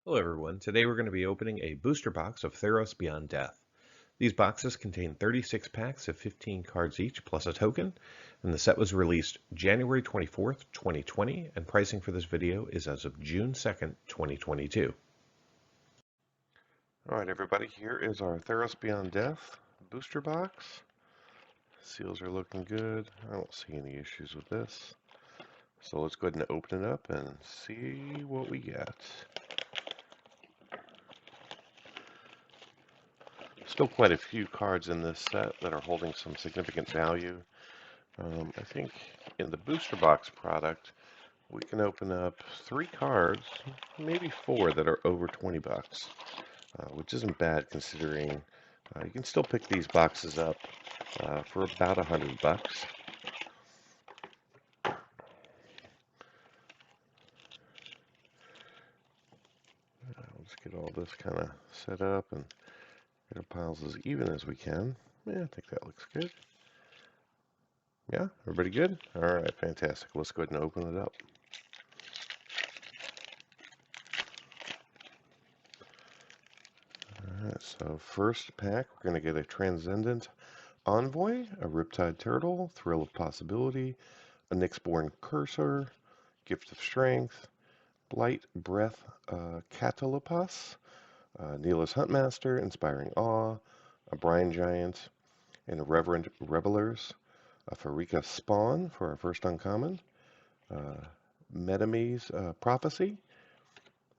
Hello everyone, today we're going to be opening a booster box of Theros Beyond Death. These boxes contain 36 packs of 15 cards each plus a token, and the set was released January 24th, 2020, and pricing for this video is as of June 2nd, 2022. Alright everybody, here is our Theros Beyond Death booster box. Seals are looking good. I don't see any issues with this. So let's go ahead and open it up and see what we get. Still quite a few cards in this set that are holding some significant value. I think in the booster box product, we can open up 3 cards, maybe 4 that are over 20 bucks, which isn't bad considering you can still pick these boxes up for about 100 bucks. Let's get all this kind of set up and get our piles as even as we can. Yeah, I think that looks good. Yeah, everybody good? All right, fantastic. Let's go ahead and open it up. All right, so first pack, we're going to get a Transcendent Envoy, a Riptide Turtle, Thrill of Possibility, a Nyxborn Cursor, Gift of Strength, Blight Breath Catalopus, Neela's Huntmaster, Inspiring Awe, a Brine Giant, and Reverend Revelers, a Farika Spawn for our first uncommon, Metame's Prophecy,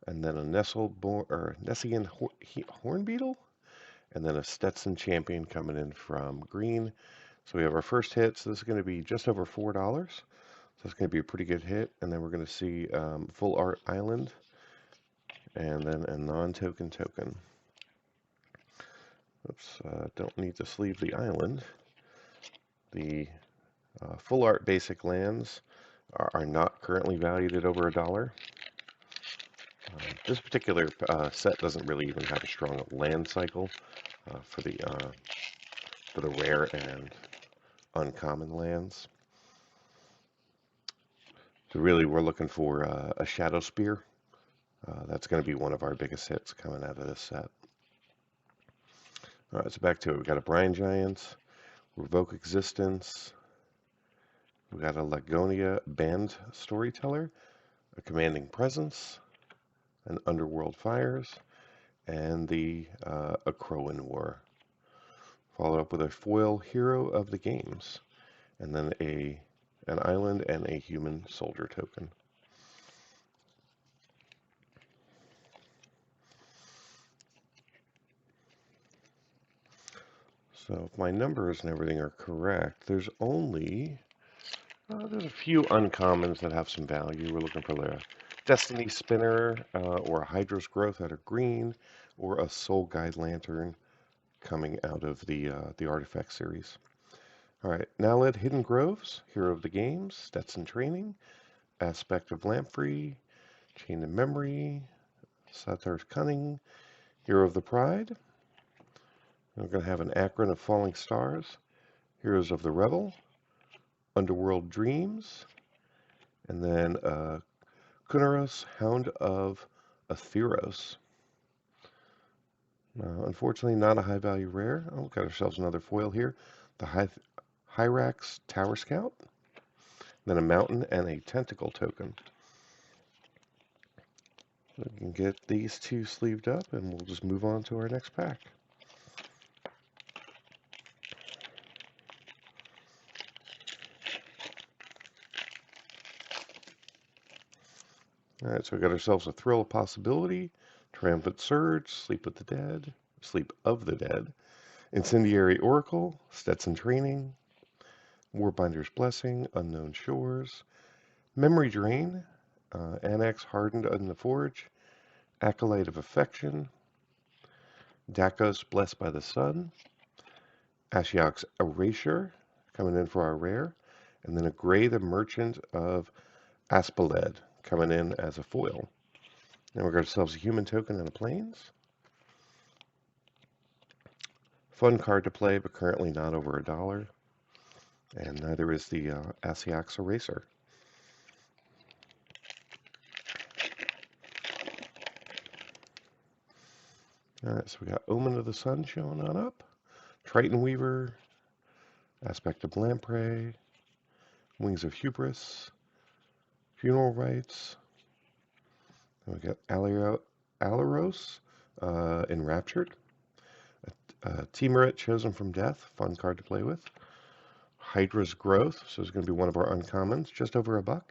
and then a Nessian Hornbeetle, and then a Stetson Champion coming in from green. So we have our first hit. So this is going to be just over $4. So it's going to be a pretty good hit. And then we're going to see Full Art Island, and then a non-token token. Oops, don't need to sleeve the island. The full art basic lands are not currently valued at over $1. This particular set doesn't really even have a strong land cycle for the rare and uncommon lands. So really, we're looking for a Shadow Spear. That's going to be one of our biggest hits coming out of this set. All right, so back to it. We got a Brine Giant, Revoke Existence. We got a Lagonia Band Storyteller, a Commanding Presence, an Underworld Fires, and the Akroan War. Followed up with a foil Hero of the Games, and then an island and a human soldier token. So if my numbers and everything are correct, there's only there's a few uncommons that have some value. We're looking for the Destiny Spinner or a Hydra's Growth out of green, or a Soul Guide Lantern coming out of the Artifact series. All right, Naled Hidden Groves, Hero of the Games, Stetson Training, Aspect of Lamprey, Chain of Memory, Satar's Cunning, Hero of the Pride. We're going to have an Akron of Falling Stars, Heroes of the Revel, Underworld Dreams, and then Kunaros, Hound of Theros. Unfortunately, not a high value rare. Oh, we've got ourselves another foil here. The Hyrax Tower Scout, then a Mountain and a Tentacle token. We can get these two sleeved up and we'll just move on to our next pack. All right, so we got ourselves a Thrill of Possibility, Triumphant Surge, Sleep of the Dead, Incendiary Oracle, Stetson Training, Warbinder's Blessing, Unknown Shores, Memory Drain, Annex Hardened in the Forge, Acolyte of Affection, Dakos Blessed by the Sun, Ashiok's Erasure, coming in for our rare, and then a Gray the Merchant of Aspaled, coming in as a foil. Then we've got ourselves a human token and a plains. Fun card to play, but currently not over $1. And neither is the Ashiok's Eraser. All right, so we got Omen of the Sun showing on up. Triton Weaver, Aspect of Lamprey, Wings of Hubris, Funeral Rites. And we got Alaros, Enraptured. Temerate, Chosen from Death, fun card to play with. Hydra's Growth, so it's going to be one of our uncommons, just over $1. And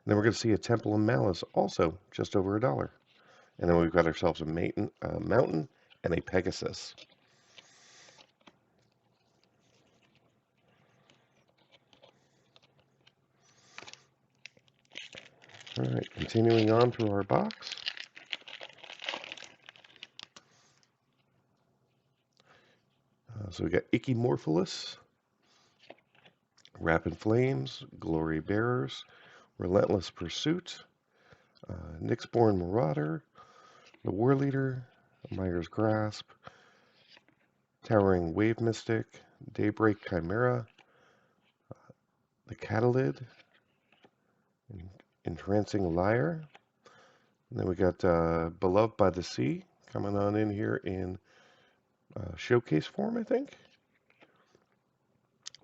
then we're going to see a Temple of Malice, also just over $1. And then we've got ourselves a Mountain and a Pegasus. All right, continuing on through our box. So we got Ichimorpholus, Rapid Flames, Glory Bearers, Relentless Pursuit, Nyxborn Marauder, the War Leader, Myers Grasp, Towering Wave Mystic, Daybreak Chimera, the Catalid, Entrancing Lyre. And then we got Beloved by the Sea coming on in here in showcase form, I think.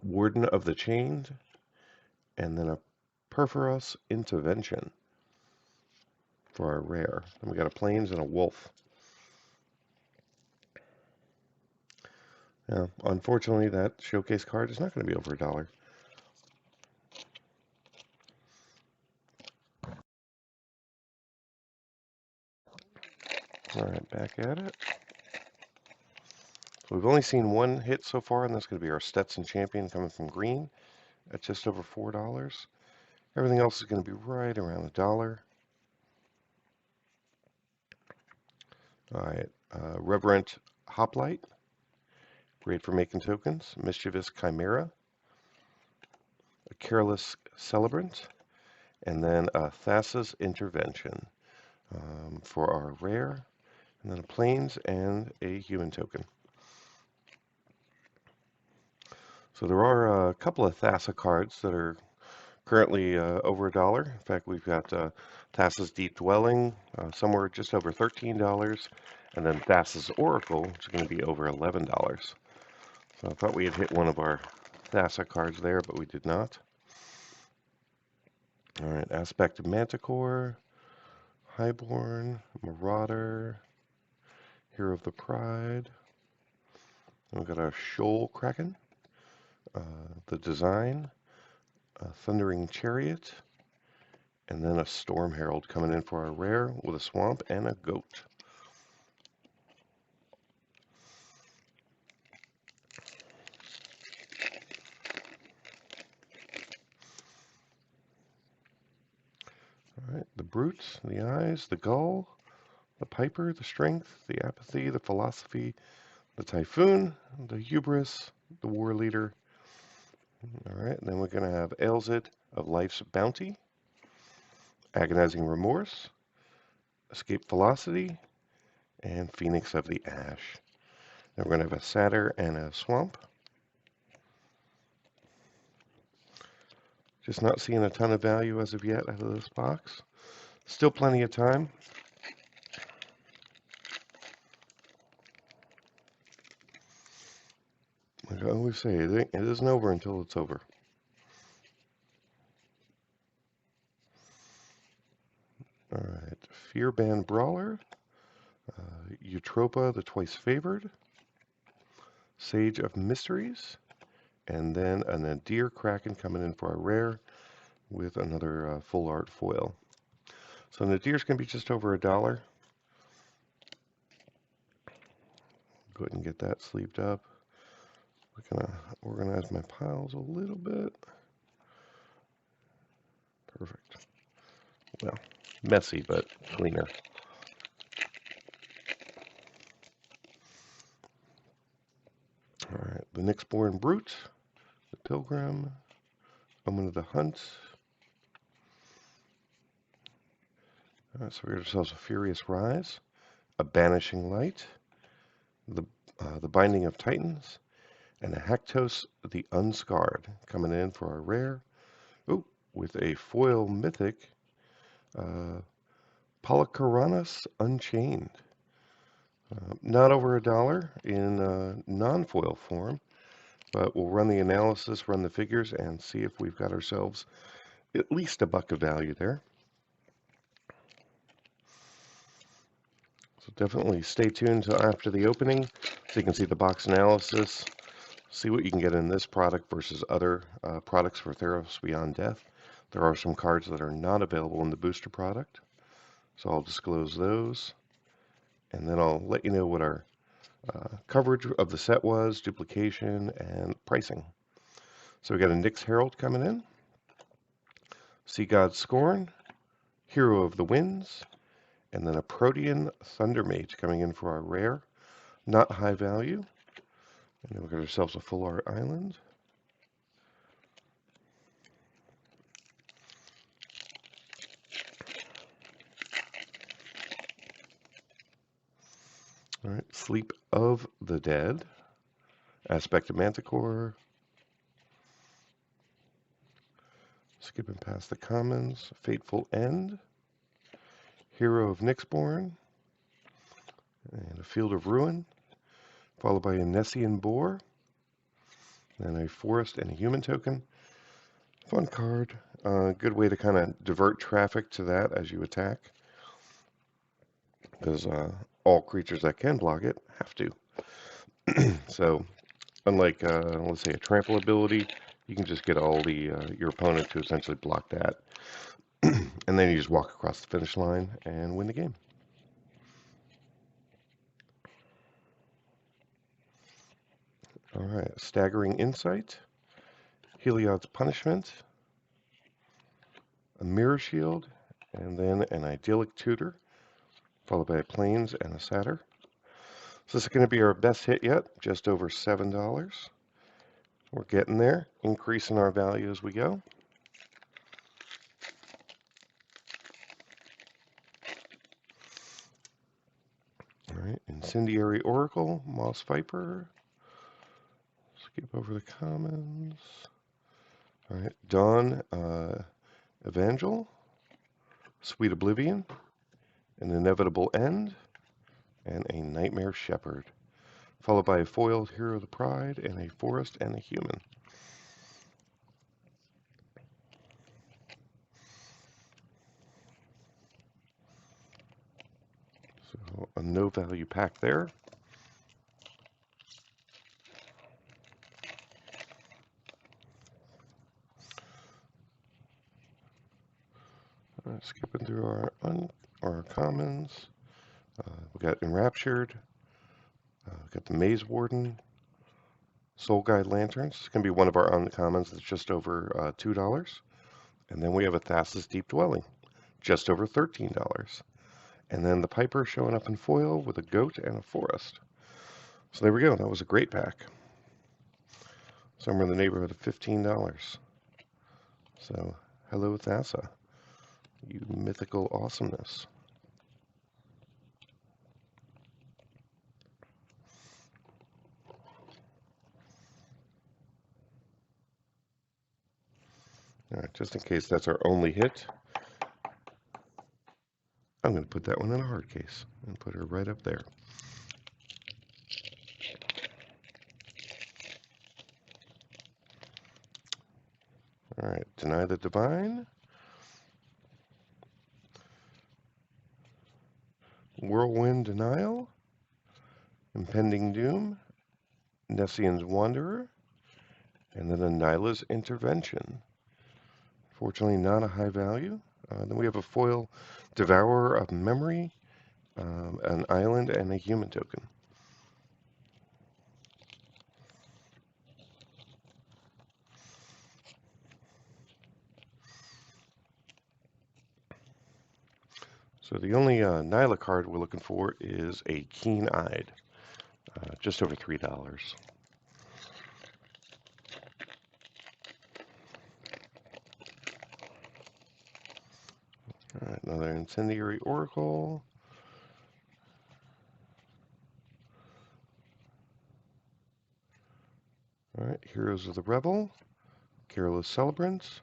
Warden of the Chained, and then a Perforos Intervention for our rare. And we got a Plains and a Wolf. Now, unfortunately, that showcase card is not going to be over $1. All right, back at it. So we've only seen one hit so far, and that's going to be our Stetson Champion coming from green at just over $4. Everything else is going to be right around $1. All right, Reverent Hoplite, great for making tokens. Mischievous Chimera, a Careless Celebrant, and then a Thassa's Intervention for our rare, and then a Plains and a human token. So there are a couple of Thassa cards that are currently over $1. In fact, we've got Thassa's Deep Dwelling, somewhere just over $13, and then Thassa's Oracle, which is going to be over $11. So I thought we had hit one of our Thassa cards there, but we did not. All right, Aspect of Manticore, Highborn, Marauder, Hero of the Pride. And we've got our Shoal Kraken, the Design, a Thundering Chariot, and then a Storm Herald coming in for our rare with a Swamp and a Goat. All right, the Brutes, the Eyes, the Gull, the Piper, the Strength, the Apathy, the Philosophy, the Typhoon, the Hubris, the War Leader. All right, and then we're going to have Ailsid of Life's Bounty, Agonizing Remorse, Escape Velocity, and Phoenix of the Ash. Then we're going to have a Satyr and a Swamp. Just not seeing a ton of value as of yet out of this box. Still plenty of time. Like I always say, it isn't over until it's over. All right, Fearband Brawler, Eutropa, the Twice Favored, Sage of Mysteries, and then a Nadir Kraken coming in for a rare with another full art foil. So Nadir's going to be just over $1. Go ahead and get that sleeved up. We're going to organize my piles a little bit. Perfect. Well, messy, but cleaner. All right, the Nyxborn Brute, the Pilgrim, Omen of the Hunt. All right, so we got ourselves a Furious Rise, a Banishing Light, the Binding of Titans, and a Haktos the Unscarred coming in for our rare. Oh, with a foil mythic, Polychoronus Unchained. Not over $1 in non-foil form, but we'll run the analysis, run the figures, and see if we've got ourselves at least $1 of value there. So definitely stay tuned till after the opening so you can see the box analysis, see what you can get in this product versus other products for Theros Beyond Death. There are some cards that are not available in the booster product, so I'll disclose those, and then I'll let you know what our coverage of the set was, duplication, and pricing. So we got a Nyx Herald coming in, Sea God Scorn, Hero of the Winds, and then a Protean Thunder Mage coming in for our rare, not high value. And then we've got ourselves a full art island. All right, Sleep of the Dead, Aspect of Manticore. Skipping past the commons, Fateful End, Hero of Nyxborn, and a Field of Ruin, followed by a Nessian Boar, then a Forest and a Human token. Fun card. Good way to kind of divert traffic to that as you attack, because all creatures that can block it have to. So, unlike, let's say, a trample ability, you can just get all the your opponent to essentially block that, and then you just walk across the finish line and win the game. All right, Staggering Insight, Heliod's Punishment, a Mirror Shield, and then an Idyllic Tutor, followed by a Plains and a Satyr. So this is going to be our best hit yet, just over $7. We're getting there, increasing our value as we go. All right, Incendiary Oracle, Moss Viper. Skip over the commons. All right, Dawn Evangel, Sweet Oblivion, An Inevitable End, and a Nightmare Shepherd, followed by a foiled Hero of the Pride and a Forest and a Human. So a no value pack there. Skipping through our commons. We got Enraptured. We got the Maze Warden. Soul Guide Lanterns. It's going to be one of our uncommons that's just over $2. And then we have a Thassa's Deep Dwelling, just over $13. And then the Piper showing up in foil with a Goat and a Forest. So there we go. That was a great pack. Somewhere in the neighborhood of $15. So hello, Thassa. You mythical awesomeness. All right, just in case that's our only hit, I'm going to put that one in a hard case and put her right up there. All right, Deny the Divine, Whirlwind Denial, Impending Doom, Nessian's Wanderer, and then a Nyla's Intervention. Fortunately, not a high value. Then we have a foil Devourer of Memory, an island, and a human token. So the only Nyla card we're looking for is a Keen-Eyed, just over $3. All right, another Incendiary Oracle. All right, Heroes of the Revel, Careless Celebrants,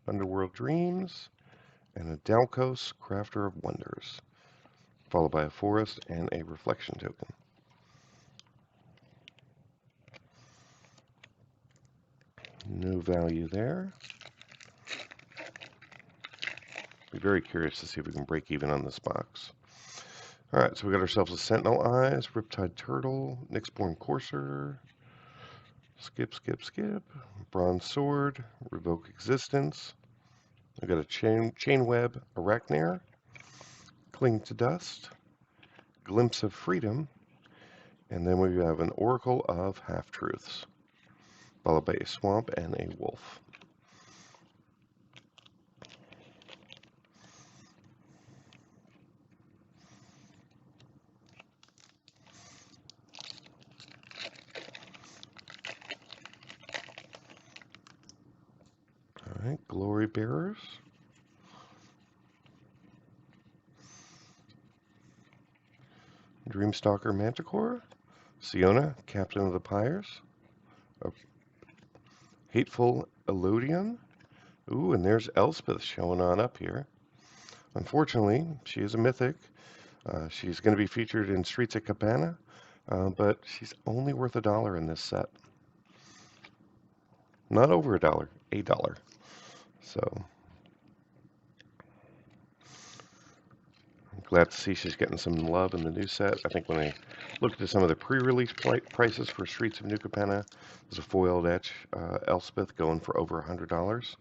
Underworld Dreams, and a Dalkos, Crafter of Wonders. followed by a forest and a reflection token. No value there. Be very curious to see if we can break even on this box. All right, so we got ourselves a Sentinel Eyes, Riptide Turtle, Nyxborn Courser, skip, Bronze Sword, Revoke Existence. We got a Chain Web Arachnair, Cling to Dust, Glimpse of Freedom, and then we have an Oracle of Half-Truths, followed by a Swamp and a Wolf. All right, Glory Bearers. Dreamstalker Manticore, Siona, Captain of the Pyres, a Hateful Elodion. Ooh, and there's Elspeth showing on up here. Unfortunately, she is a mythic. She's going to be featured in Streets of Cabana, but she's only worth $1 in this set. Not over $1, $1. So I'm glad to see she's getting some love in the new set. I think when I looked at some of the pre-release prices for Streets of New Capenna, there's a foiled etch Elspeth going for over $100.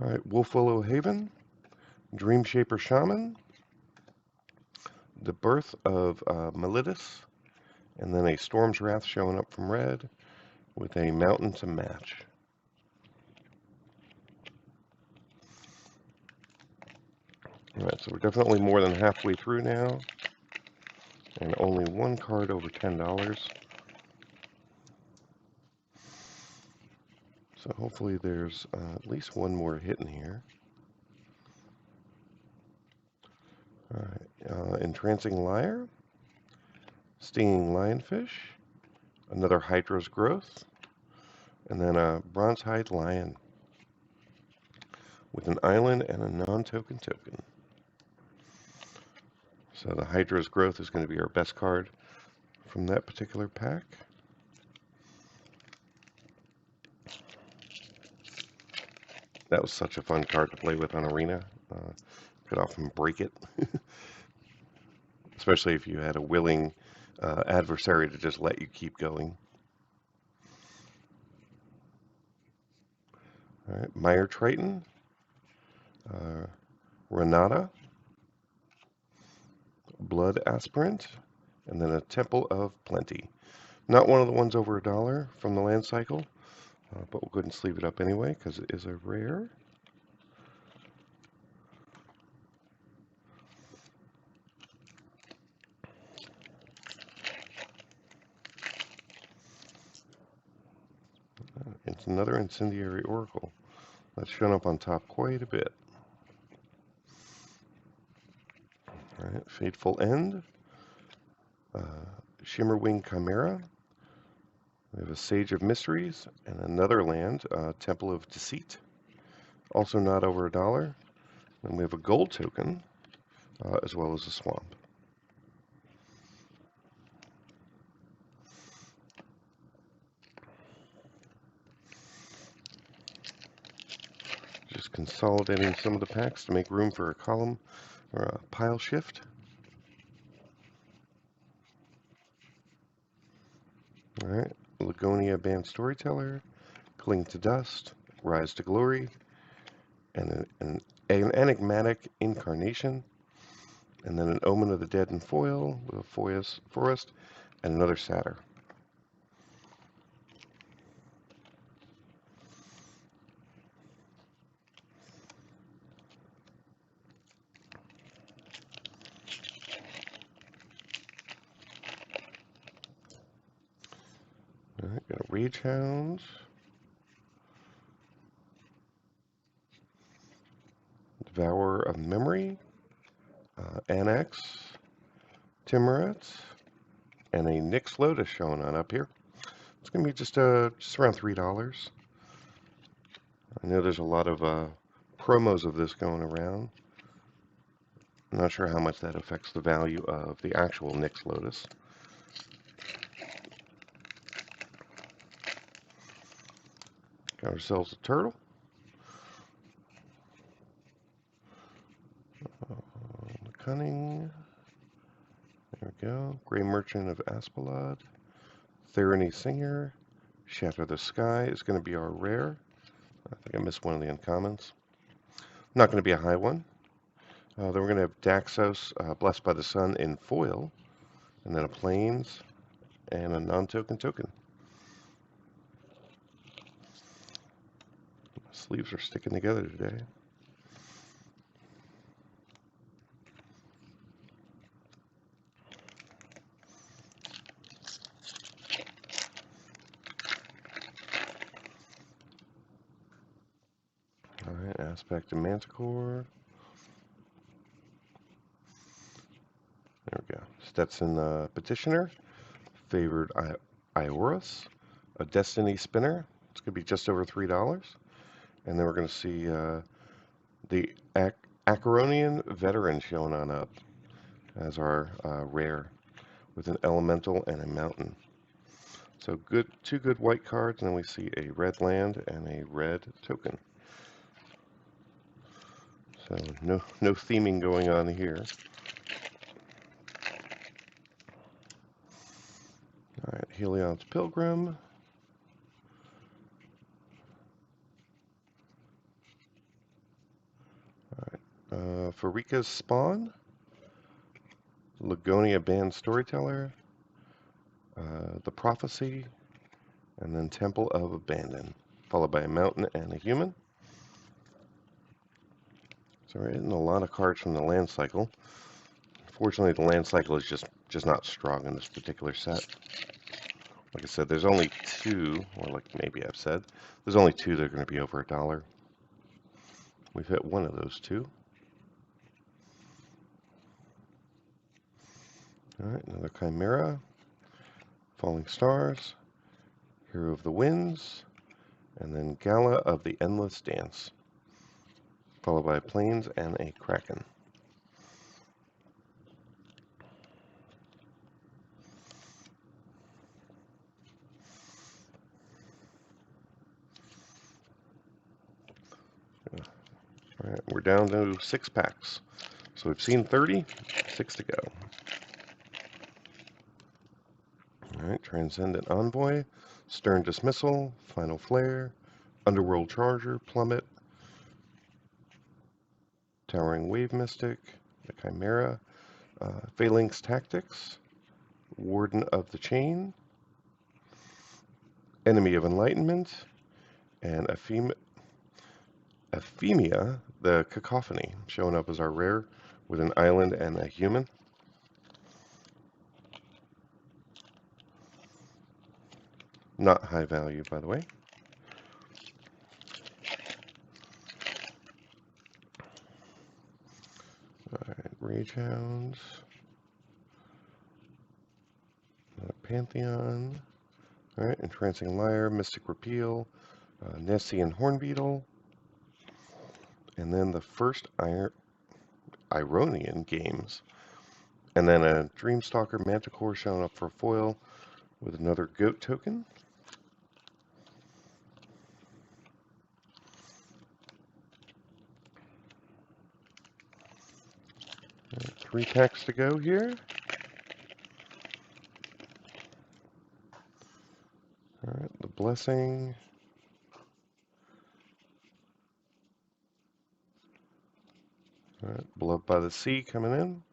All right, Wolf Willow Haven, Dream Shaper Shaman, the Birth of Melidus, and then a Storm's Wrath showing up from red with a Mountain to match. All right, so we're definitely more than halfway through now, and only one card over $10. So hopefully there's at least one more hit in here. All right, Entrancing Lyre, Stinging Lionfish, another Hydra's Growth, and then a Bronzehide Lion with an island and a non-token token. So the Hydra's Growth is going to be our best card from that particular pack. That was such a fun card to play with on Arena. Could often break it, especially if you had a willing adversary to just let you keep going. All right, Mire Triton, Renata, Blood Aspirant, and then a Temple of Plenty. Not one of the ones over $1 from the land cycle, but we'll go ahead and sleeve it up anyway because it is a rare. It's another Incendiary Oracle. That's shown up on top quite a bit. All right, Fateful End, Shimmerwing Chimera. We have a Sage of Mysteries and another land, Temple of Deceit. Also not over $1. And we have a gold token, as well as a swamp. Just consolidating some of the packs to make room for a column or a pile shift. All right, Lagonia Band Storyteller, Cling to Dust, Rise to Glory, and an Enigmatic Incarnation, and then an Omen of the Dead in foil with a forest and another Satyr. All right, got a Rage Hounds, Devourer of Memory, Annex, Timorets, and a Nyx Lotus showing on up here. It's going to be just around $3. I know there's a lot of promos of this going around. I'm not sure how much that affects the value of the actual Nyx Lotus. Got ourselves a turtle. Cunning. There we go. Gray Merchant of Aspalad. Therony Singer. Shatter the Sky is going to be our rare. I think I missed one of the uncommons. Not going to be a high one. Then we're going to have Daxos, Blessed by the Sun in foil. And then a Plains and a non-token token. Sleeves are sticking together today. Alright, Aspect of Manticore. There we go. Stetson Petitioner. Favored Ioras. A Destiny Spinner. It's going to be just over $3. And then we're going to see the Acheronian Veteran showing on up as our rare with an Elemental and a Mountain. So good, two good white cards, and then we see a red land and a red token. So no theming going on here. All right, Helion's Pilgrim. All right, Farika's Spawn. Lagonia Band Storyteller. The Prophecy. And then Temple of Abandon, followed by a mountain and a human. So we're hitting a lot of cards from the land cycle. Fortunately, the land cycle is just not strong in this particular set. Like I said, there's only two, or like maybe I've said, there's only two that are going to be over $1. We've hit one of those two. All right, another Chimera, Falling Stars, Hero of the Winds, and then Gala of the Endless Dance, followed by Plains and a Kraken. All right, we're down to 6 packs. So we've seen 30, 6 to go. All right, Transcendent Envoy, Stern Dismissal, Final Flare, Underworld Charger, Plummet, Towering Wave Mystic, the Chimera, Phalanx Tactics, Warden of the Chain, Enemy of Enlightenment, and Ephemia, the Cacophony, showing up as our rare with an island and a human. Not high value, by the way. Alright, Rage Hounds. Pantheon. Alright, Entrancing Lyre, Mystic Repeal, Nessian Hornbeetle. And then the first Ironian Games. And then a Dreamstalker Manticore showing up for foil with another goat token. Right, 3 packs to go here. Alright, the Blessing. Alright, Beloved by the Sea coming in.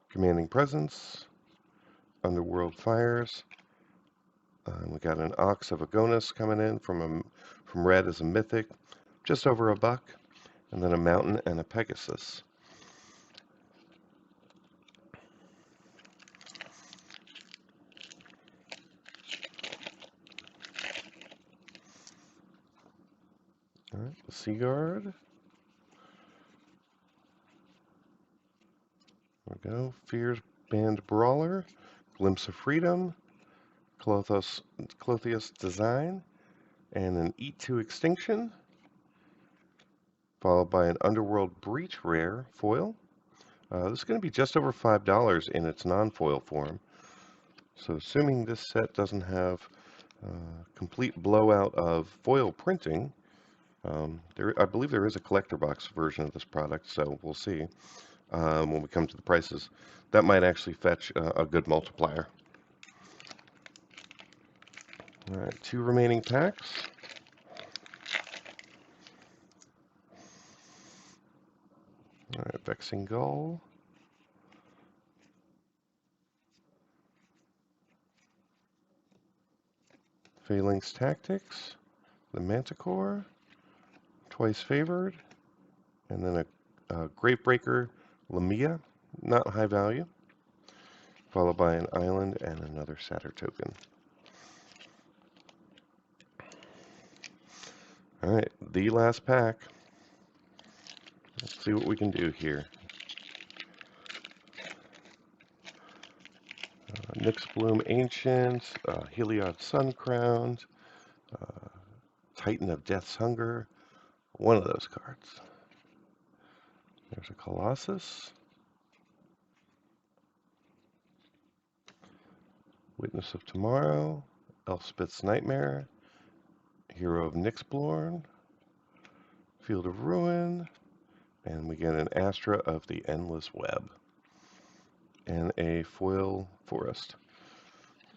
Commanding Presence. Underworld Fires. We got an Ox of Agonis coming in from red as a mythic, just over $1. And then a Mountain and a Pegasus. All right, the Sea Guard. There we go. Fears Band Brawler, Glimpse of Freedom, Clothius Design, and an Eat to Extinction, followed by an Underworld Breach rare foil. This is going to be just over $5 in its non-foil form. So assuming this set doesn't have complete blowout of foil printing, I believe there is a collector box version of this product, so we'll see when we come to the prices. That might actually fetch a good multiplier. All right, 2 remaining packs. All right, Vexing Gull. Phalanx Tactics, the Manticore, Twice Favored, and then a Gravebreaker Lamia, not high value, followed by an Island and another Satyr token. All right, the last pack. Let's see what we can do here. Nyx Bloom Ancient, Heliod Suncrowned, Titan of Death's Hunger, one of those cards. There's a Colossus, Witness of Tomorrow, Elspeth's Nightmare, Hero of Nyxbloorn, Field of Ruin, and we get an Astra of the Endless Web, and a foil Forest.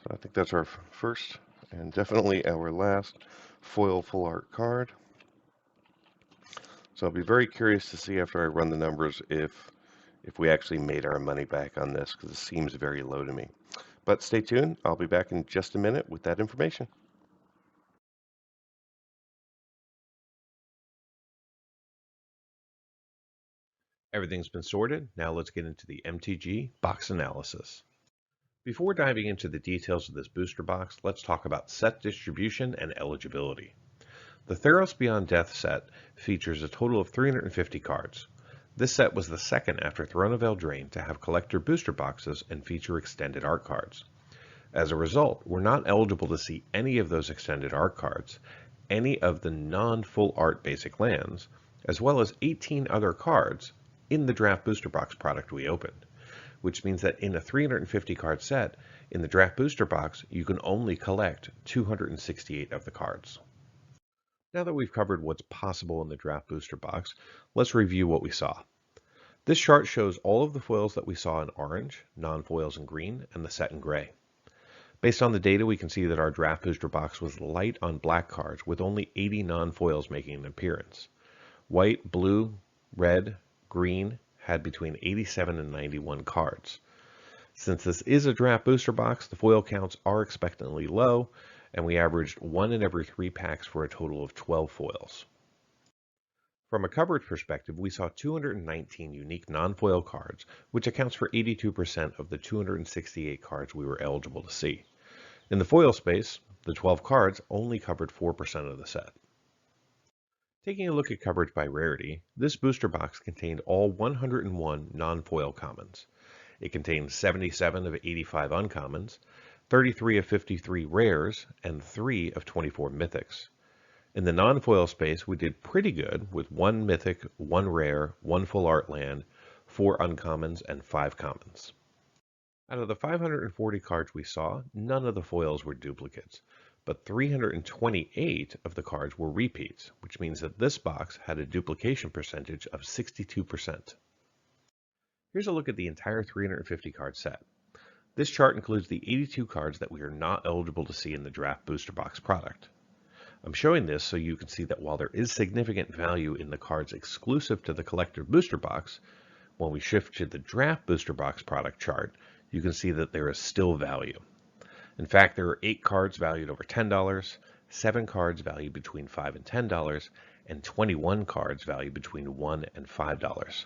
So I think that's our first and definitely our last foil full art card. So I'll be very curious to see after I run the numbers if we actually made our money back on this, because it seems very low to me. But stay tuned. I'll be back in just a minute with that information. Everything's been sorted. Now let's get into the MTG Box Analysis. Before diving into the details of this booster box, let's talk about set distribution and eligibility. The Theros Beyond Death set features a total of 350 cards. This set was the second after Throne of Eldraine to have collector booster boxes and feature extended art cards. As a result, we're not eligible to see any of those extended art cards, any of the non-full art basic lands, as well as 18 other cards in the draft booster box product we opened, which means that in a 350 card set, in the draft booster box, you can only collect 268 of the cards. Now that we've covered what's possible in the draft booster box, let's review what we saw. This chart shows all of the foils that we saw in orange, non-foils in green, and the set in gray. Based on the data, we can see that our draft booster box was light on black cards, with only 80 non-foils making an appearance. White, blue, red, green had between 87 and 91 cards. Since this is a draft booster box, the foil counts are expectantly low, and we averaged 1 in every 3 packs for a total of 12 foils. From a coverage perspective, we saw 219 unique non-foil cards, which accounts for 82% of the 268 cards we were eligible to see. In the foil space, the 12 cards only covered 4% of the set. Taking a look at coverage by rarity, this booster box contained all 101 non-foil commons. It contained 77 of 85 uncommons, 33 of 53 rares, and 3 of 24 mythics. In the non-foil space, we did pretty good with 1 mythic, 1 rare, 1 full art land, 4 uncommons, and 5 commons. Out of the 540 cards we saw, none of the foils were duplicates, but 328 of the cards were repeats, which means that this box had a duplication percentage of 62%. Here's a look at the entire 350 card set. This chart includes the 82 cards that we are not eligible to see in the draft booster box product. I'm showing this so you can see that while there is significant value in the cards exclusive to the collector booster box, when we shift to the draft booster box product chart, you can see that there is still value. In fact, there are 8 cards valued over $10, 7 cards valued between $5 and $10, and 21 cards valued between $1 and $5,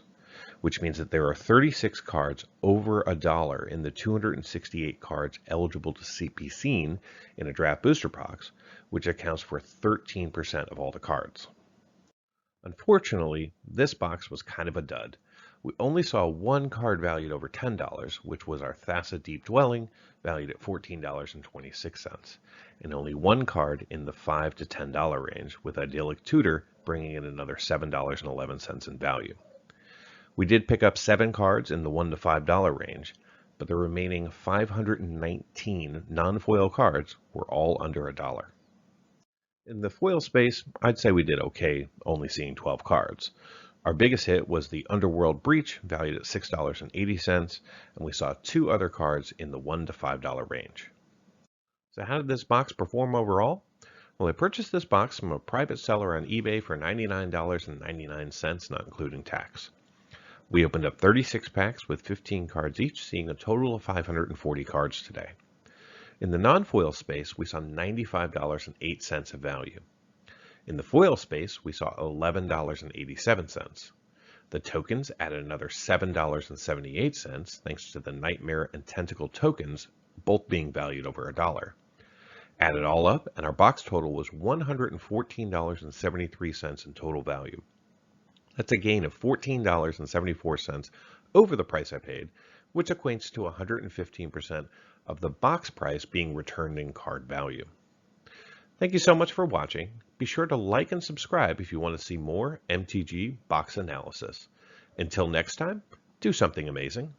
which means that there are 36 cards over $1 in the 268 cards eligible to be seen in a draft booster box, which accounts for 13% of all the cards. Unfortunately, this box was kind of a dud. We only saw one card valued over $10, which was our Thassa Deep Dwelling, valued at $14.26, and only one card in the $5 to $10 range, with Idyllic Tutor bringing in another $7.11 in value. We did pick up 7 cards in the $1 to $5 range, but the remaining 519 non-foil cards were all under $1. In the foil space, I'd say we did okay, only seeing 12 cards. Our biggest hit was the Underworld Breach, valued at $6.80, and we saw 2 other cards in the $1 to $5 range. So how did this box perform overall? Well, I purchased this box from a private seller on eBay for $99.99, not including tax. We opened up 36 packs with 15 cards each, seeing a total of 540 cards today. In the non-foil space, we saw $95.08 of value. In the foil space, we saw $11.87. The tokens added another $7.78 thanks to the Nightmare and Tentacle tokens, both being valued over $1. Add it all up, and our box total was $114.73 in total value. That's a gain of $14.74 over the price I paid, which equates to 115% of the box price being returned in card value. Thank you so much for watching. Be sure to like and subscribe if you want to see more MTG Box Analysis. Until next time, do something amazing.